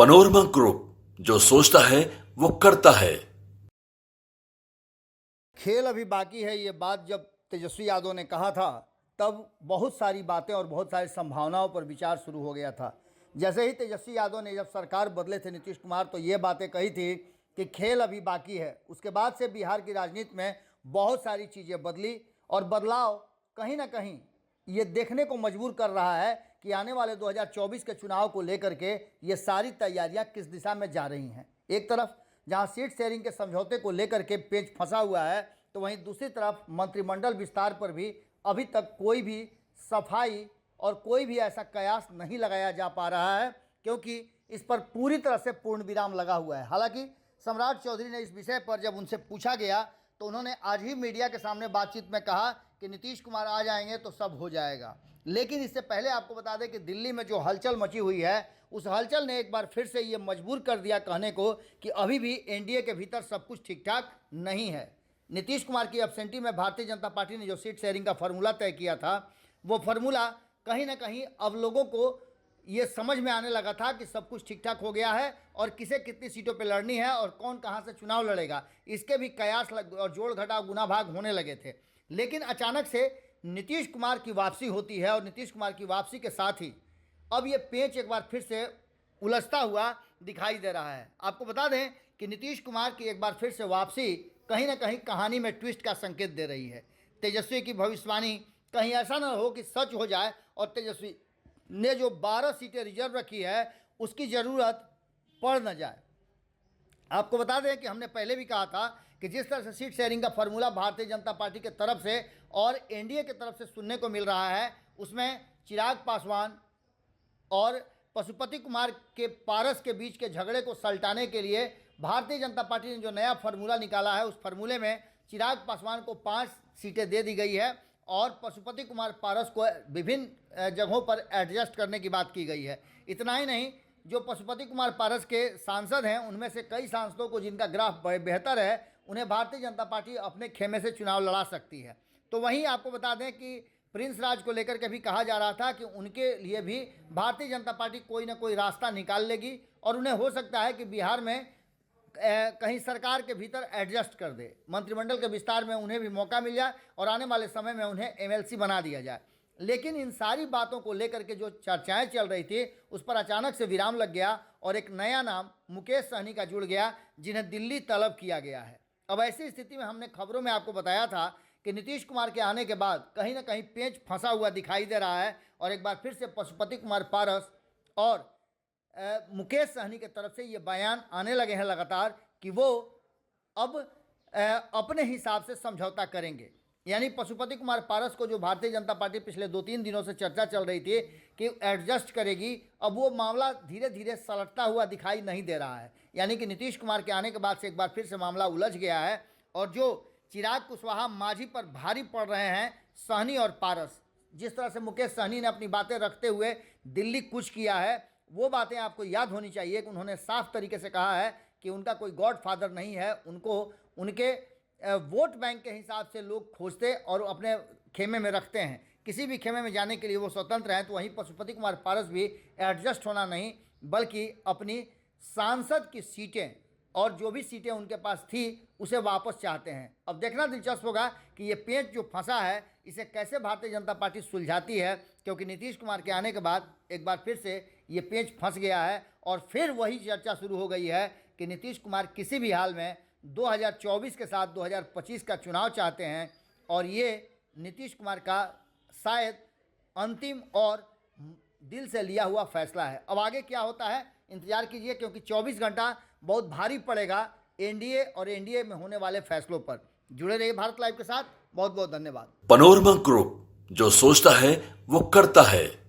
Panorama group, जो सोचता है वो करता है। खेल अभी बाकी है, ये बात जब तेजस्वी यादव ने कहा था तब बहुत सारी बातें और बहुत सारी संभावनाओं पर विचार शुरू हो गया था। जैसे ही तेजस्वी यादव ने जब सरकार बदले थे नीतीश कुमार, तो ये बातें कही थी कि खेल अभी बाकी है। उसके बाद से बिहार की राजनीति में बहुत सारी चीज़ें बदली और बदलाव कहीं ना कहीं ये देखने को मजबूर कर रहा है कि आने वाले 2024 के चुनाव को लेकर के ये सारी तैयारियां किस दिशा में जा रही हैं। एक तरफ जहां सीट शेयरिंग के समझौते को लेकर के पेच फंसा हुआ है, तो वहीं दूसरी तरफ मंत्रिमंडल विस्तार पर भी अभी तक कोई भी सफाई और कोई भी ऐसा कयास नहीं लगाया जा पा रहा है, क्योंकि इस पर पूरी तरह से पूर्ण विराम लगा हुआ है। हालांकि सम्राट चौधरी ने इस विषय पर जब उनसे पूछा गया तो उन्होंने आज ही मीडिया के सामने बातचीत में कहा कि नीतीश कुमार आ जाएंगे तो सब हो जाएगा। लेकिन इससे पहले आपको बता दें कि दिल्ली में जो हलचल मची हुई है, उस हलचल ने एक बार फिर से ये मजबूर कर दिया कहने को कि अभी भी एनडीए के भीतर सब कुछ ठीक ठाक नहीं है। नीतीश कुमार की एब्सेंटी में भारतीय जनता पार्टी ने जो सीट शेयरिंग का फार्मूला तय किया था, वो फार्मूला कहीं ना कहीं अब लोगों को ये समझ में आने लगा था कि सब कुछ ठीक ठाक हो गया है और किसे कितनी सीटों पे लड़नी है और कौन कहां से चुनाव लड़ेगा, इसके भी कयास और जोड़ घटाव गुना भाग होने लगे थे। लेकिन अचानक से नीतीश कुमार की वापसी होती है और नीतीश कुमार की वापसी के साथ ही अब ये पेच एक बार फिर से उलझता हुआ दिखाई दे रहा है। आपको बता दें कि नीतीश कुमार की एक बार फिर से वापसी कहीं ना कहीं कहानी में ट्विस्ट का संकेत दे रही है। तेजस्वी की भविष्यवाणी कहीं ऐसा न हो कि सच हो जाए और तेजस्वी ने जो 12 सीटें रिजर्व रखी है उसकी ज़रूरत पड़ न जाए। आपको बता दें कि हमने पहले भी कहा था कि जिस तरह से सीट शेयरिंग का फार्मूला भारतीय जनता पार्टी के तरफ से और एनडीए के तरफ से सुनने को मिल रहा है, उसमें चिराग पासवान और पशुपति कुमार के पारस के बीच के झगड़े को सलटाने के लिए भारतीय जनता पार्टी ने जो नया फार्मूला निकाला है, उस फार्मूले में चिराग पासवान को 5 सीटें दे दी गई है और पशुपति कुमार पारस को विभिन्न जगहों पर एडजस्ट करने की बात की गई है। इतना ही नहीं, जो पशुपति कुमार पारस के सांसद हैं, उनमें से कई सांसदों को जिनका ग्राफ बेहतर है, उन्हें भारतीय जनता पार्टी अपने खेमे से चुनाव लड़ा सकती है। तो वहीं आपको बता दें कि प्रिंस राज को लेकर के भी कहा जा रहा था कि उनके लिए भी भारतीय जनता पार्टी कोई ना कोई रास्ता निकाल लेगी और उन्हें हो सकता है कि बिहार में कहीं सरकार के भीतर एडजस्ट कर दे, मंत्रिमंडल के विस्तार में उन्हें भी मौका मिल जाए और आने वाले समय में उन्हें एमएलसी बना दिया जाए। लेकिन इन सारी बातों को लेकर के जो चर्चाएं चल रही थी, उस पर अचानक से विराम लग गया और एक नया नाम मुकेश सहनी का जुड़ गया, जिन्हें दिल्ली तलब किया गया है। अब ऐसी स्थिति में हमने खबरों में आपको बताया था कि नीतीश कुमार के आने के बाद कहीं ना कहीं पेच फंसा हुआ दिखाई दे रहा है और एक बार फिर से पशुपति कुमार पारस और मुकेश सहनी की तरफ से ये बयान आने लगे हैं लगातार कि वो अब अपने हिसाब से समझौता करेंगे। यानी पशुपति कुमार पारस को जो भारतीय जनता पार्टी पिछले 2-3 दिनों से चर्चा चल रही थी कि एडजस्ट करेगी, अब वो मामला धीरे धीरे सलटता हुआ दिखाई नहीं दे रहा है। यानी कि नीतीश कुमार के आने के बाद से एक बार फिर से मामला उलझ गया है और जो चिराग कुशवाहा मांझी पर भारी पड़ रहे हैं, सहनी और पारस, जिस तरह से मुकेश सहनी ने अपनी बातें रखते हुए दिल्ली कूच किया है, वो बातें आपको याद होनी चाहिए कि उन्होंने साफ तरीके से कहा है कि उनका कोई गॉडफादर नहीं है, उनको उनके वोट बैंक के हिसाब से लोग खोजते और अपने खेमे में रखते हैं। किसी भी खेमे में जाने के लिए वो स्वतंत्र हैं। तो वहीं पशुपति कुमार पारस भी एडजस्ट होना नहीं, बल्कि अपनी सांसद की सीटें और जो भी सीटें उनके पास थी उसे वापस चाहते हैं। अब देखना दिलचस्प होगा कि ये पेच जो फंसा है, इसे कैसे भारतीय जनता पार्टी सुलझाती है, क्योंकि नीतीश कुमार के आने के बाद एक बार फिर से ये पेच फंस गया है और फिर वही चर्चा शुरू हो गई है कि नीतीश कुमार किसी भी हाल में 2024 के साथ 2025 का चुनाव चाहते हैं और ये नीतीश कुमार का शायद अंतिम और दिल से लिया हुआ फैसला है। अब आगे क्या होता है इंतजार कीजिए, क्योंकि 24 घंटा बहुत भारी पड़ेगा एनडीए और एनडीए में होने वाले फैसलों पर। जुड़े रहिए भारत लाइव के साथ। बहुत बहुत धन्यवाद। पनोरमा ग्रुप, जो सोचता है वो करता है।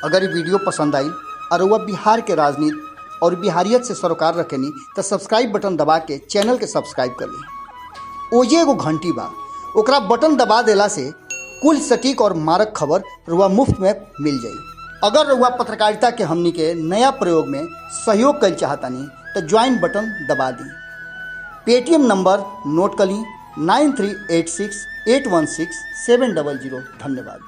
अगर ये वीडियो पसंद आई और वह बिहार के राजनीति और बिहारियत से सरोकार रखेनी तो सब्सक्राइब बटन दबा के चैनल के सब्सक्राइब कर ली। ओजे एगो घंटी बा, ओकरा बटन दबा देला से कुल सटीक और मारक खबर रुआ मुफ्त में मिल जाई। अगर रुआ पत्रकारिता के हमनी के नया प्रयोग में सहयोग कर चाहतानी तो ज्वाइन बटन दबा दी। पेटीएम नंबर नोट कर ली 9386816700। धन्यवाद।